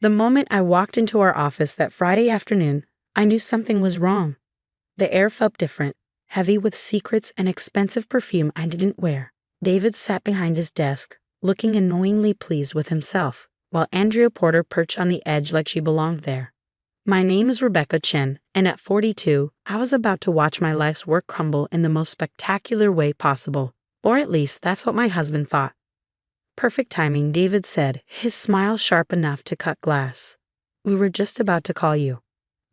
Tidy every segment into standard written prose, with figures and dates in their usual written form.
The moment I walked into our office that Friday afternoon, I knew something was wrong. The air felt different, heavy with secrets and expensive perfume I didn't wear. David sat behind his desk, looking annoyingly pleased with himself, while Andrea Porter perched on the edge like she belonged there. My name is Rebecca Chen, and at 42, I was about to watch my life's work crumble in the most spectacular way possible. Or at least that's what my husband thought. Perfect timing, David said, his smile sharp enough to cut glass. We were just about to call you.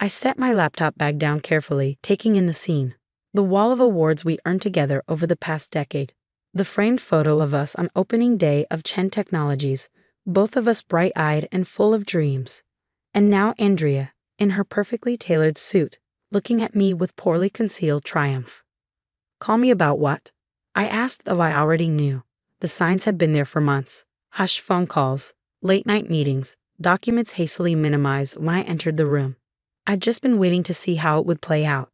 I set my laptop bag down carefully, taking in the scene. The wall of awards we earned together over the past decade. The framed photo of us on opening day of Chen Technologies, both of us bright-eyed and full of dreams. And now Andrea, in her perfectly tailored suit, looking at me with poorly concealed triumph. Call me about what? I asked, though I already knew. The signs had been there for months. Hushed phone calls, late-night meetings, documents hastily minimized when I entered the room. I'd just been waiting to see how it would play out.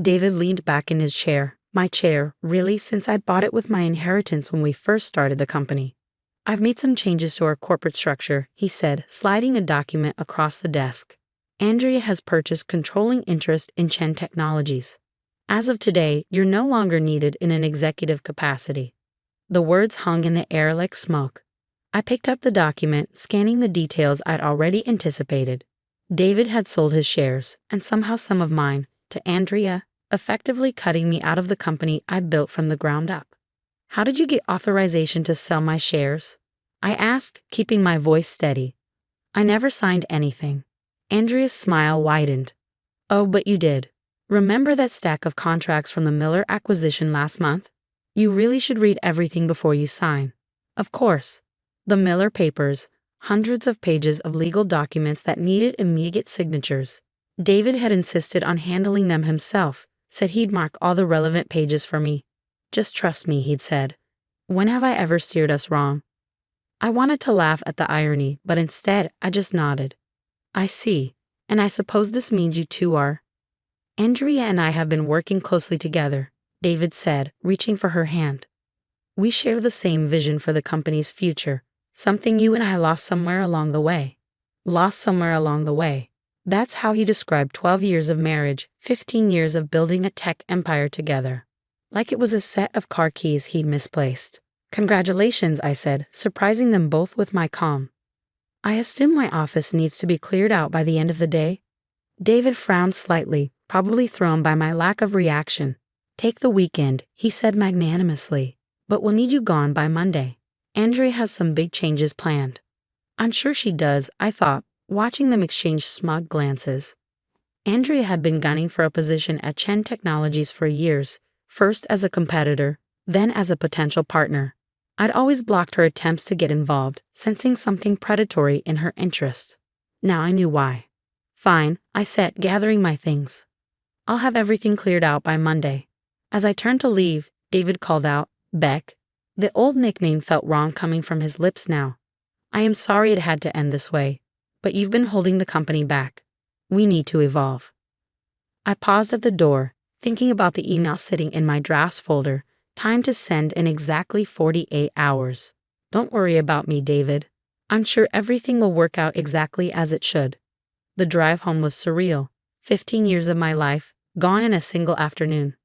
David leaned back in his chair. My chair, really, since I'd bought it with my inheritance when we first started the company. I've made some changes to our corporate structure, he said, sliding a document across the desk. Andrea has purchased controlling interest in Chen Technologies. As of today, you're no longer needed in an executive capacity. The words hung in the air like smoke. I picked up the document, scanning the details I'd already anticipated. David had sold his shares, and somehow some of mine, to Andrea, effectively cutting me out of the company I'd built from the ground up. How did you get authorization to sell my shares? I asked, keeping my voice steady. I never signed anything. Andrea's smile widened. Oh, but you did. Remember that stack of contracts from the Miller acquisition last month? You really should read everything before you sign. Of course. The Miller papers, hundreds of pages of legal documents that needed immediate signatures. David had insisted on handling them himself, said he'd mark all the relevant pages for me. Just trust me, he'd said. When have I ever steered us wrong? I wanted to laugh at the irony, but instead I just nodded. I see, and I suppose this means you two are. Andrea and I have been working closely together, David said, reaching for her hand. We share the same vision for the company's future, something you and I lost somewhere along the way. Lost somewhere along the way. That's how he described 12 years of marriage, 15 years of building a tech empire together. Like it was a set of car keys he'd misplaced. Congratulations, I said, surprising them both with my calm. I assume my office needs to be cleared out by the end of the day? David frowned slightly, probably thrown by my lack of reaction. Take the weekend, he said magnanimously, but we'll need you gone by Monday. Andrea has some big changes planned. I'm sure she does, I thought, watching them exchange smug glances. Andrea had been gunning for a position at Chen Technologies for years, first as a competitor, then as a potential partner. I'd always blocked her attempts to get involved, sensing something predatory in her interests. Now I knew why. Fine, I said, gathering my things. I'll have everything cleared out by Monday. As I turned to leave, David called out, Beck. The old nickname felt wrong coming from his lips now. I am sorry it had to end this way, but you've been holding the company back. We need to evolve. I paused at the door, thinking about the email sitting in my drafts folder, time to send in exactly 48 hours. Don't worry about me, David. I'm sure everything will work out exactly as it should. The drive home was surreal. 15 years of my life, gone in a single afternoon.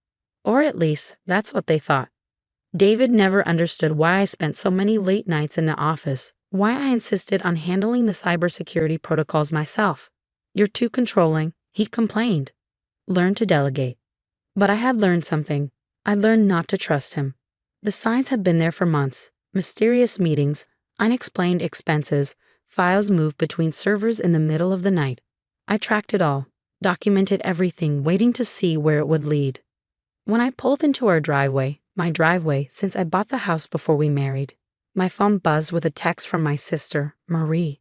Or at least, that's what they thought. David never understood why I spent so many late nights in the office, why I insisted on handling the cybersecurity protocols myself. You're too controlling, he complained. Learn to delegate. But I had learned something. I learned not to trust him. The signs had been there for months. Mysterious meetings, unexplained expenses, files moved between servers in the middle of the night. I tracked it all, documented everything, waiting to see where it would lead. When I pulled into our driveway, my driveway since I bought the house before we married, my phone buzzed with a text from my sister, Marie.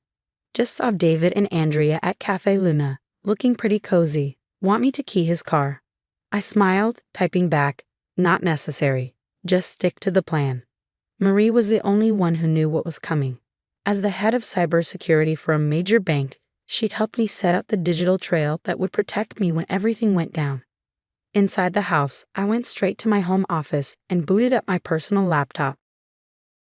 Just saw David and Andrea at Cafe Luna, looking pretty cozy. Want me to key his car? I smiled, typing back, not necessary. Just stick to the plan. Marie was the only one who knew what was coming. As the head of cybersecurity for a major bank, she'd helped me set out the digital trail that would protect me when everything went down. Inside the house, I went straight to my home office and booted up my personal laptop.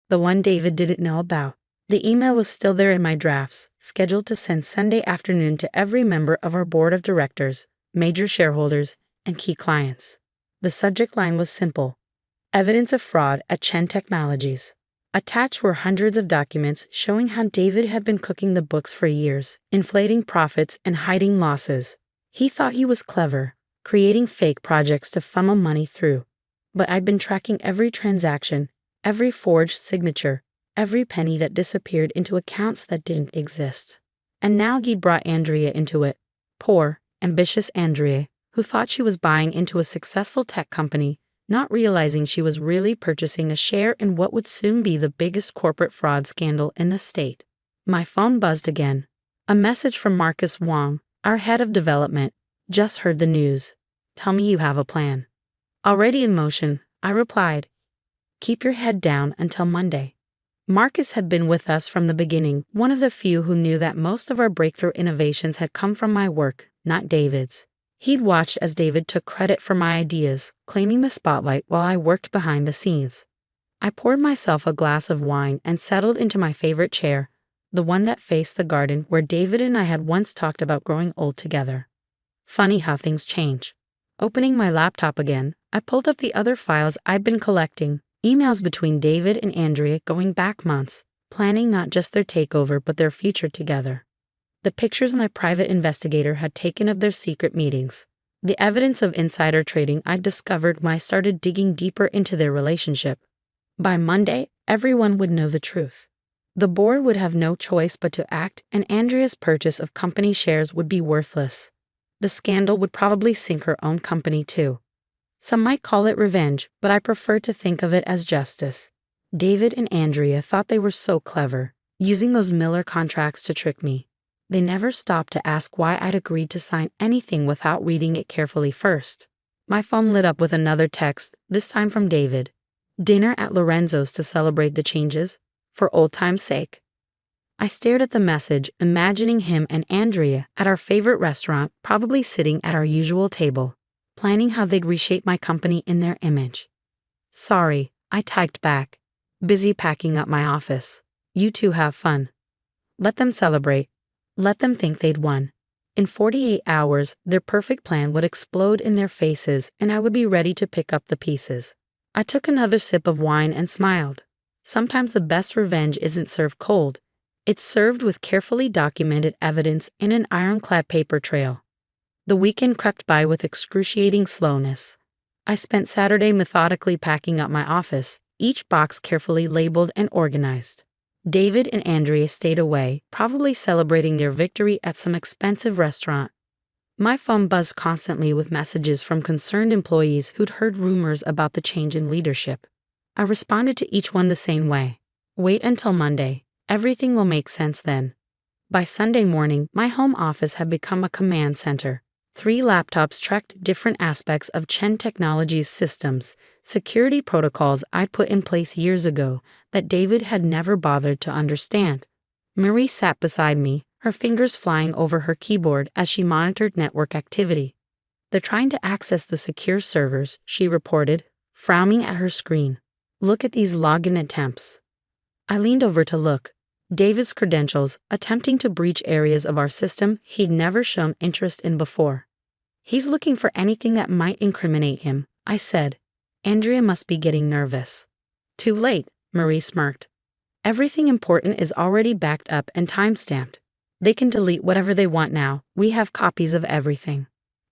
The one David didn't know about. The email was still there in my drafts, scheduled to send Sunday afternoon to every member of our board of directors, major shareholders, and key clients. The subject line was simple: evidence of fraud at Chen Technologies. Attached were hundreds of documents showing how David had been cooking the books for years, inflating profits and hiding losses. He thought he was clever, creating fake projects to funnel money through. But I'd been tracking every transaction, every forged signature, every penny that disappeared into accounts that didn't exist. And now he'd brought Andrea into it. Poor, ambitious Andrea, who thought she was buying into a successful tech company, not realizing she was really purchasing a share in what would soon be the biggest corporate fraud scandal in the state. My phone buzzed again. A message from Marcus Wong, our head of development. Just heard the news. Tell me you have a plan. Already in motion, I replied. Keep your head down until Monday. Marcus had been with us from the beginning, one of the few who knew that most of our breakthrough innovations had come from my work, not David's. He'd watched as David took credit for my ideas, claiming the spotlight while I worked behind the scenes. I poured myself a glass of wine and settled into my favorite chair, the one that faced the garden where David and I had once talked about growing old together. Funny how things change. Opening my laptop again, I pulled up the other files I'd been collecting, emails between David and Andrea going back months, planning not just their takeover but their future together. The pictures my private investigator had taken of their secret meetings. The evidence of insider trading I'd discovered when I started digging deeper into their relationship. By Monday, everyone would know the truth. The board would have no choice but to act, and Andrea's purchase of company shares would be worthless. The scandal would probably sink her own company too. Some might call it revenge, but I prefer to think of it as justice. David and Andrea thought they were so clever, using those Miller contracts to trick me. They never stopped to ask why I'd agreed to sign anything without reading it carefully first. My phone lit up with another text, this time from David. Dinner at Lorenzo's to celebrate the changes, for old time's sake. I stared at the message, imagining him and Andrea at our favorite restaurant, probably sitting at our usual table, planning how they'd reshape my company in their image. Sorry, I typed back. Busy packing up my office. You two have fun. Let them celebrate. Let them think they'd won. In 48 hours, their perfect plan would explode in their faces, and I would be ready to pick up the pieces. I took another sip of wine and smiled. Sometimes the best revenge isn't served cold. It's served with carefully documented evidence in an ironclad paper trail. The weekend crept by with excruciating slowness. I spent Saturday methodically packing up my office, each box carefully labeled and organized. David and Andrea stayed away, probably celebrating their victory at some expensive restaurant. My phone buzzed constantly with messages from concerned employees who'd heard rumors about the change in leadership. I responded to each one the same way. Wait until Monday. Everything will make sense then. By Sunday morning, my home office had become a command center. 3 laptops tracked different aspects of Chen Technologies' systems, security protocols I'd put in place years ago that David had never bothered to understand. Marie sat beside me, her fingers flying over her keyboard as she monitored network activity. They're trying to access the secure servers, she reported, frowning at her screen. Look at these login attempts. I leaned over to look. David's credentials, attempting to breach areas of our system he'd never shown interest in before. He's looking for anything that might incriminate him, I said. Andrea must be getting nervous. Too late, Marie smirked. Everything important is already backed up and timestamped. They can delete whatever they want now. We have copies of everything.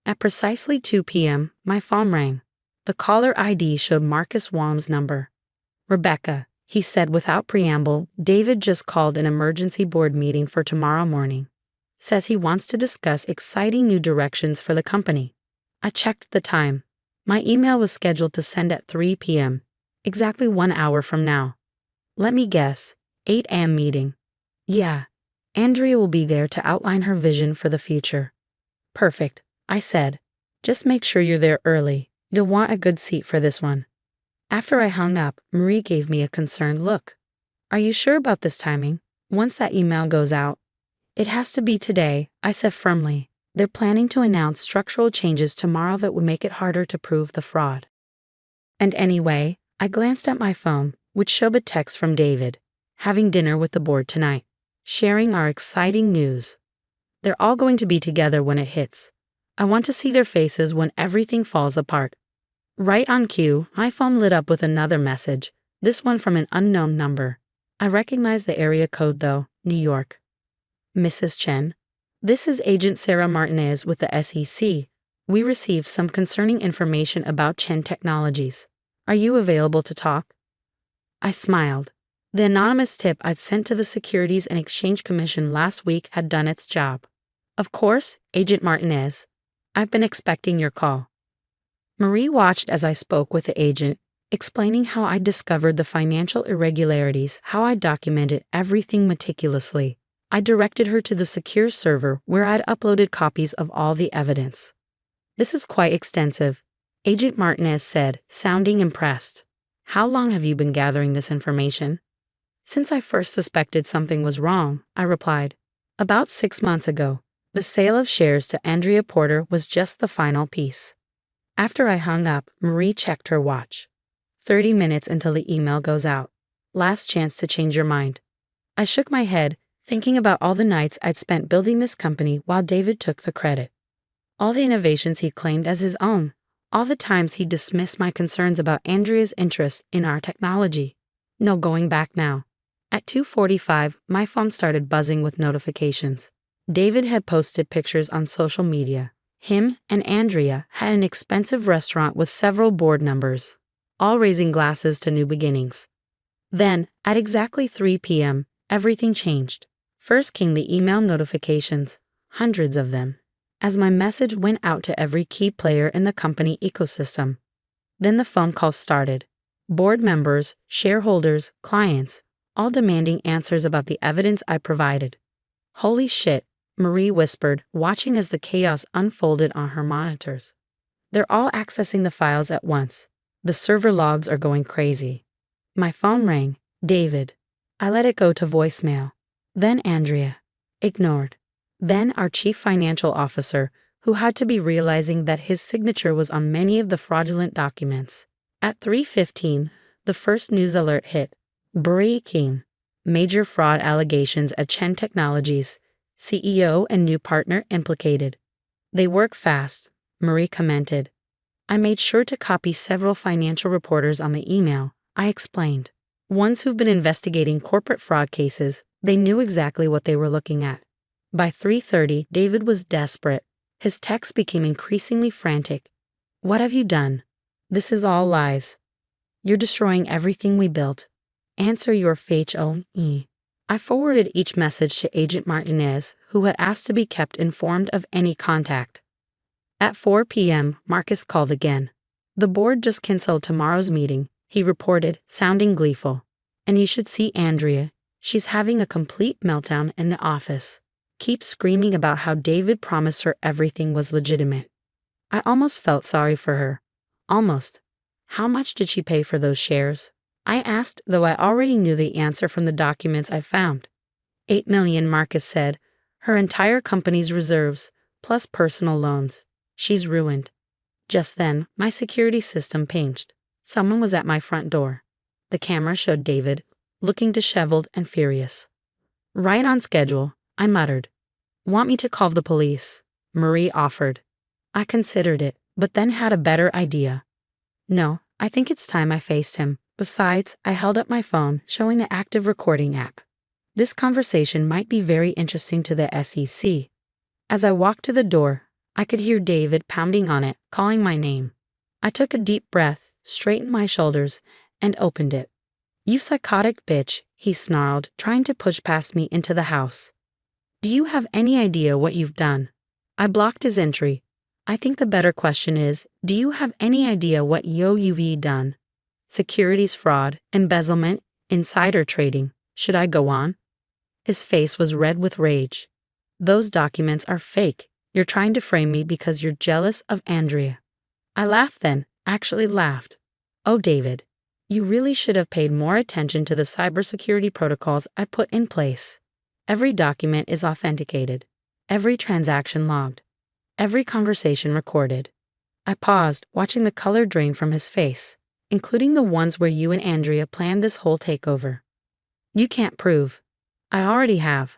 At precisely 2 p.m., my phone rang. The caller ID showed Marcus Wong's number. Rebecca, he said without preamble, David just called an emergency board meeting for tomorrow morning. Says he wants to discuss exciting new directions for the company. I checked the time. My email was scheduled to send at 3 p.m., exactly 1 hour from now. Let me guess, 8 a.m. meeting. Yeah, Andrea will be there to outline her vision for the future. Perfect, I said. Just make sure you're there early. You'll want a good seat for this one. After I hung up, Marie gave me a concerned look. Are you sure about this timing? Once that email goes out, it has to be today, I said firmly. They're planning to announce structural changes tomorrow that would make it harder to prove the fraud. And anyway, I glanced at my phone, which showed a text from David. having dinner with the board tonight, sharing our exciting news. They're all going to be together when it hits. I want to see their faces when everything falls apart. Right on cue, my phone lit up with another message, this one from an unknown number. I recognize the area code though, New York. Mrs. Chen, this is Agent Sarah Martinez with the SEC. We received some concerning information about Chen Technologies. Are you available to talk? I smiled. The anonymous tip I'd sent to the Securities and Exchange Commission last week had done its job. Of course, Agent Martinez. I've been expecting your call. Marie watched as I spoke with the agent, explaining how I discovered the financial irregularities, how I documented everything meticulously. I directed her to the secure server where I'd uploaded copies of all the evidence. This is quite extensive, Agent Martinez said, sounding impressed. How long have you been gathering this information? Since I first suspected something was wrong, I replied. About 6 months ago. The sale of shares to Andrea Porter was just the final piece. After I hung up, Marie checked her watch. 30 minutes until the email goes out. Last chance to change your mind. I shook my head, thinking about all the nights I'd spent building this company while David took the credit. All the innovations he claimed as his own. All the times he dismissed my concerns about Andrea's interest in our technology. No going back now. At 2:45, my phone started buzzing with notifications. David had posted pictures on social media. Him and Andrea had an expensive restaurant with several board members, all raising glasses to new beginnings. Then, at exactly 3 p.m., everything changed. First came the email notifications, hundreds of them, as my message went out to every key player in the company ecosystem. Then the phone calls started. Board members, shareholders, clients, all demanding answers about the evidence I provided. Holy shit, Marie whispered, watching as the chaos unfolded on her monitors. They're all accessing the files at once. The server logs are going crazy. My phone rang. David. I let it go to voicemail. Then Andrea. Ignored. Then our chief financial officer, who had to be realizing that his signature was on many of the fraudulent documents. At 3:15, the first news alert hit. Breaking. Major fraud allegations at Chen Technologies. CEO and new partner implicated. They work fast, Marie commented. I made sure to copy several financial reporters on the email, I explained. Ones who've been investigating corporate fraud cases, they knew exactly what they were looking at. By 3:30, David was desperate. His texts became increasingly frantic. What have you done? This is all lies. You're destroying everything we built. Answer your FHOE. I forwarded each message to Agent Martinez, who had asked to be kept informed of any contact. At 4 p.m., Marcus called again. The board just canceled tomorrow's meeting, he reported, sounding gleeful. And you should see Andrea. She's having a complete meltdown in the office. Keeps screaming about how David promised her everything was legitimate. I almost felt sorry for her. Almost. How much did she pay for those shares? I asked, though I already knew the answer from the documents I found. 8 million, Marcus said. Her entire company's reserves, plus personal loans. She's ruined. Just then, my security system pinged. Someone was at my front door. The camera showed David, looking disheveled and furious. Right on schedule, I muttered. Want me to call the police? Marie offered. I considered it, but then had a better idea. No, I think it's time I faced him. Besides, I held up my phone, showing the active recording app. This conversation might be very interesting to the SEC. As I walked to the door, I could hear David pounding on it, calling my name. I took a deep breath, straightened my shoulders, and opened it. You psychotic bitch, he snarled, trying to push past me into the house. Do you have any idea what you've done? I blocked his entry. I think the better question is, do you have any idea what you've done? Securities fraud, embezzlement, insider trading. Should I go on? His face was red with rage. Those documents are fake. You're trying to frame me because you're jealous of Andrea. I laughed then, actually laughed. Oh, David, you really should have paid more attention to the cybersecurity protocols I put in place. Every document is authenticated, every transaction logged, every conversation recorded. I paused, watching the color drain from his face, including the ones where you and Andrea planned this whole takeover. You can't prove. I already have.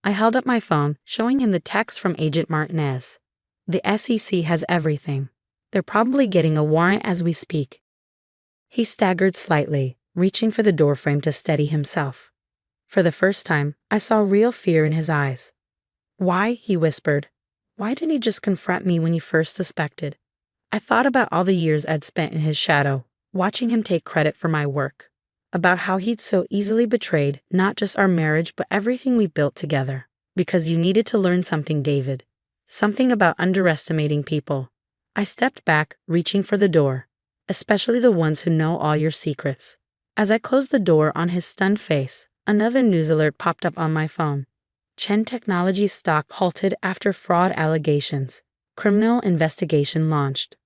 I held up my phone, showing him the text from Agent Martinez. The SEC has everything. They're probably getting a warrant as we speak. He staggered slightly, reaching for the doorframe to steady himself. For the first time, I saw real fear in his eyes. Why? He whispered. Why didn't he just confront me when he first suspected? I thought about all the years I'd spent in his shadow, watching him take credit for my work. About how he'd so easily betrayed not just our marriage but everything we built together. Because you needed to learn something, David. Something about underestimating people. I stepped back, reaching for the door. Especially the ones who know all your secrets. As I closed the door on his stunned face, another news alert popped up on my phone. Chen Technologies stock halted after fraud allegations. Criminal investigation launched.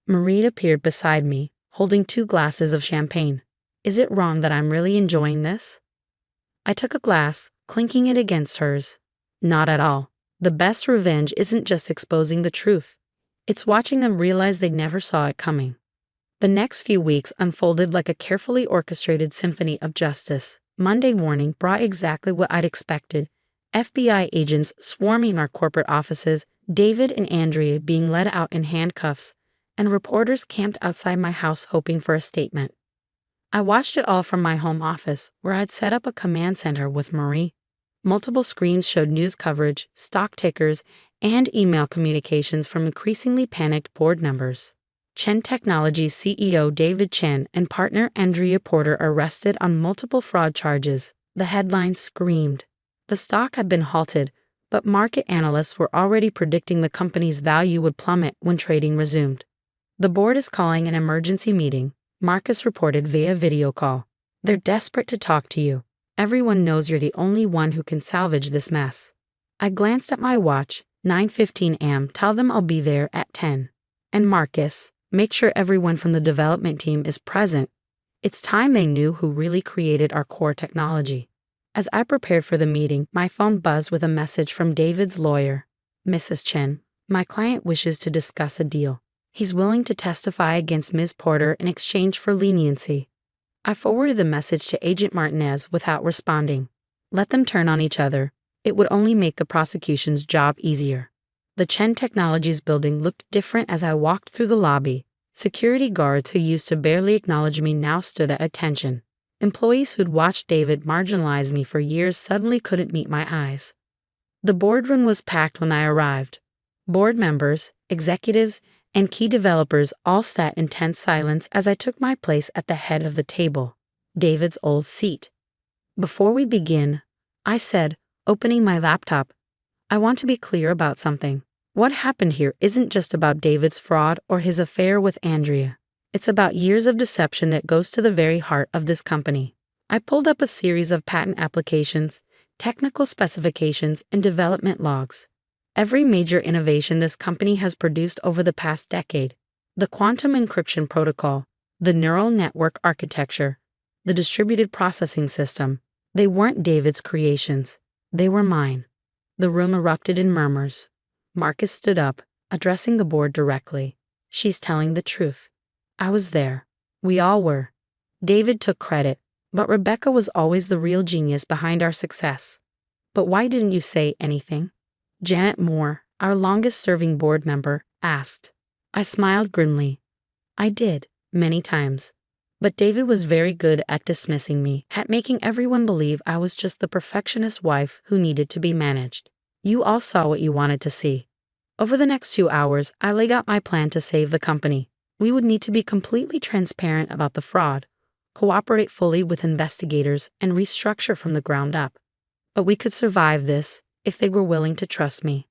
Marie appeared beside me, holding 2 glasses of champagne. Is it wrong that I'm really enjoying this? I took a glass, clinking it against hers. Not at all. The best revenge isn't just exposing the truth. It's watching them realize they never saw it coming. The next few weeks unfolded like a carefully orchestrated symphony of justice. Monday morning brought exactly what I'd expected. FBI agents swarming our corporate offices, David and Andrea being led out in handcuffs, and reporters camped outside my house hoping for a statement. I watched it all from my home office, where I'd set up a command center with Marie. Multiple screens showed news coverage, stock tickers, and email communications from increasingly panicked board members. Chen Technologies CEO David Chen and partner Andrea Porter arrested on multiple fraud charges. The headlines screamed. The stock had been halted, but market analysts were already predicting the company's value would plummet when trading resumed. The board is calling an emergency meeting, Marcus reported via video call. They're desperate to talk to you. Everyone knows you're the only one who can salvage this mess. I glanced at my watch, 9:15 am. Tell them I'll be there at 10. And Marcus, make sure everyone from the development team is present. It's time they knew who really created our core technology. As I prepared for the meeting, my phone buzzed with a message from David's lawyer. Mrs. Chen, my client wishes to discuss a deal. He's willing to testify against Ms. Porter in exchange for leniency. I forwarded the message to Agent Martinez without responding. Let them turn on each other. It would only make the prosecution's job easier. The Chen Technologies building looked different as I walked through the lobby. Security guards who used to barely acknowledge me now stood at attention. Employees who'd watched David marginalize me for years suddenly couldn't meet my eyes. The boardroom was packed when I arrived. Board members, executives, and key developers all sat in tense silence as I took my place at the head of the table, David's old seat. Before we begin, I said, opening my laptop, I want to be clear about something. What happened here isn't just about David's fraud or his affair with Andrea. It's about years of deception that goes to the very heart of this company. I pulled up a series of patent applications, technical specifications, and development logs. Every major innovation this company has produced over the past decade, the quantum encryption protocol, the neural network architecture, the distributed processing system, they weren't David's creations. They were mine. The room erupted in murmurs. Marcus stood up, addressing the board directly. She's telling the truth. I was there. We all were. David took credit, but Rebecca was always the real genius behind our success. But why didn't you say anything? Janet Moore, our longest-serving board member, asked. I smiled grimly. I did, many times. But David was very good at dismissing me, at making everyone believe I was just the perfectionist wife who needed to be managed. You all saw what you wanted to see. Over the next 2 hours, I laid out my plan to save the company. We would need to be completely transparent about the fraud, cooperate fully with investigators, and restructure from the ground up. But we could survive this if they were willing to trust me.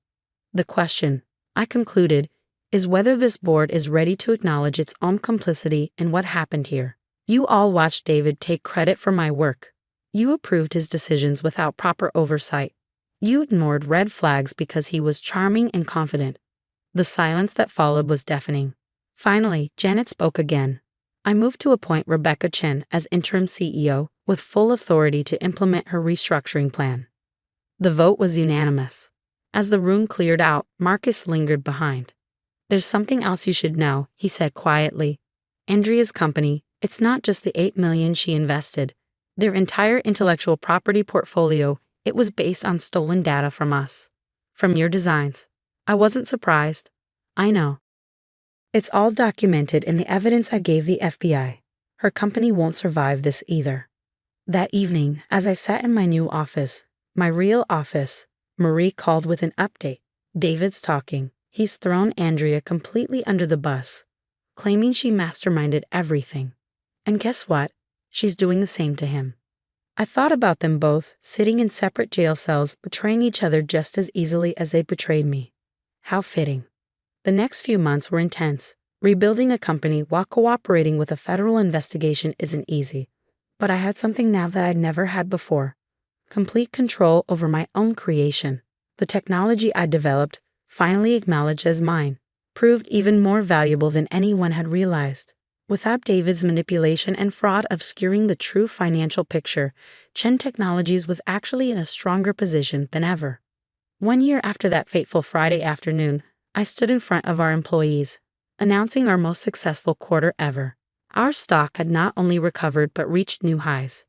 The question, I concluded, is whether this board is ready to acknowledge its own complicity in what happened here. You all watched David take credit for my work. You approved his decisions without proper oversight. You ignored red flags because he was charming and confident. The silence that followed was deafening. Finally, Janet spoke again. I moved to appoint Rebecca Chen as interim CEO with full authority to implement her restructuring plan. The vote was unanimous. As the room cleared out, Marcus lingered behind. There's something else you should know, he said quietly. Andrea's company, it's not just the $8 million she invested. Their entire intellectual property portfolio, it was based on stolen data from us. From your designs. I wasn't surprised. I know. It's all documented in the evidence I gave the FBI. Her company won't survive this either. That evening, as I sat in my new office, my real office, Marie called with an update. David's talking. He's thrown Andrea completely under the bus, claiming she masterminded everything. And guess what? She's doing the same to him. I thought about them both, sitting in separate jail cells, betraying each other just as easily as they betrayed me. How fitting. The next few months were intense. Rebuilding a company while cooperating with a federal investigation isn't easy. But I had something now that I'd never had before. Complete control over my own creation. The technology I developed, finally acknowledged as mine, proved even more valuable than anyone had realized. Without David's manipulation and fraud obscuring the true financial picture, Chen Technologies was actually in a stronger position than ever. 1 year after that fateful Friday afternoon, I stood in front of our employees, announcing our most successful quarter ever. Our stock had not only recovered but reached new highs.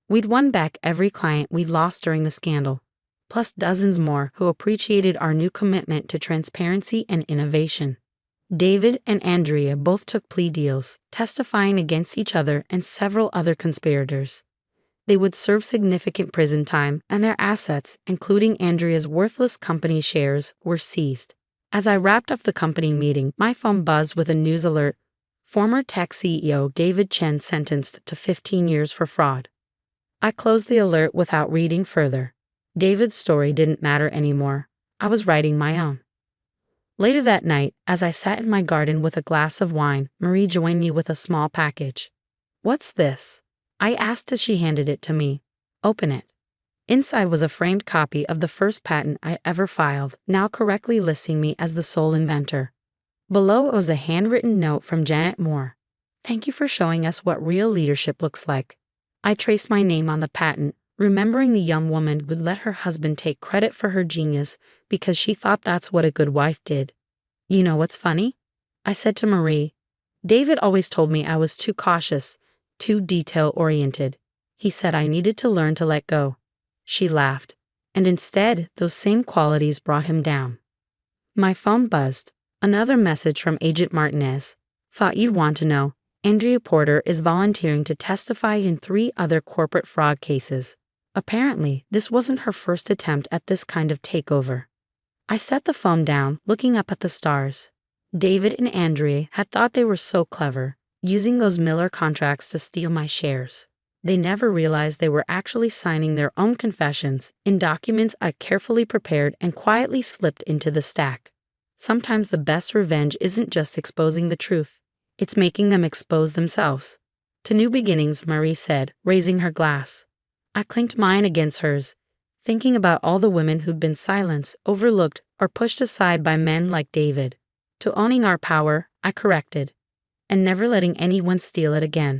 We'd won back every client we'd lost during the scandal, plus dozens more who appreciated our new commitment to transparency and innovation. David and Andrea both took plea deals, testifying against each other and several other conspirators. They would serve significant prison time, and their assets, including Andrea's worthless company shares, were seized. As I wrapped up the company meeting, my phone buzzed with a news alert. Former tech CEO David Chen sentenced to 15 years for fraud. I closed the alert without reading further. David's story didn't matter anymore. I was writing my own. Later that night, as I sat in my garden with a glass of wine, Marie joined me with a small package. "What's this?" I asked as she handed it to me. "Open it." Inside was a framed copy of the first patent I ever filed, now correctly listing me as the sole inventor. Below was a handwritten note from Janet Moore. "Thank you for showing us what real leadership looks like." I traced my name on the patent, remembering the young woman would let her husband take credit for her genius because she thought that's what a good wife did. "You know what's funny?" I said to Marie. "David always told me I was too cautious, too detail-oriented. He said I needed to learn to let go." She laughed, and instead, those same qualities brought him down. My phone buzzed. Another message from Agent Martinez. "Thought you'd want to know. Andrea Porter is volunteering to testify in 3 other corporate fraud cases. Apparently, this wasn't her first attempt at this kind of takeover." I set the phone down, looking up at the stars. David and Andrea had thought they were so clever, using those Miller contracts to steal my shares. They never realized they were actually signing their own confessions in documents I carefully prepared and quietly slipped into the stack. Sometimes the best revenge isn't just exposing the truth, it's making them expose themselves. "To new beginnings," Marie said, raising her glass. I clinked mine against hers, thinking about all the women who'd been silenced, overlooked, or pushed aside by men like David. "To owning our power," I corrected, "and never letting anyone steal it again."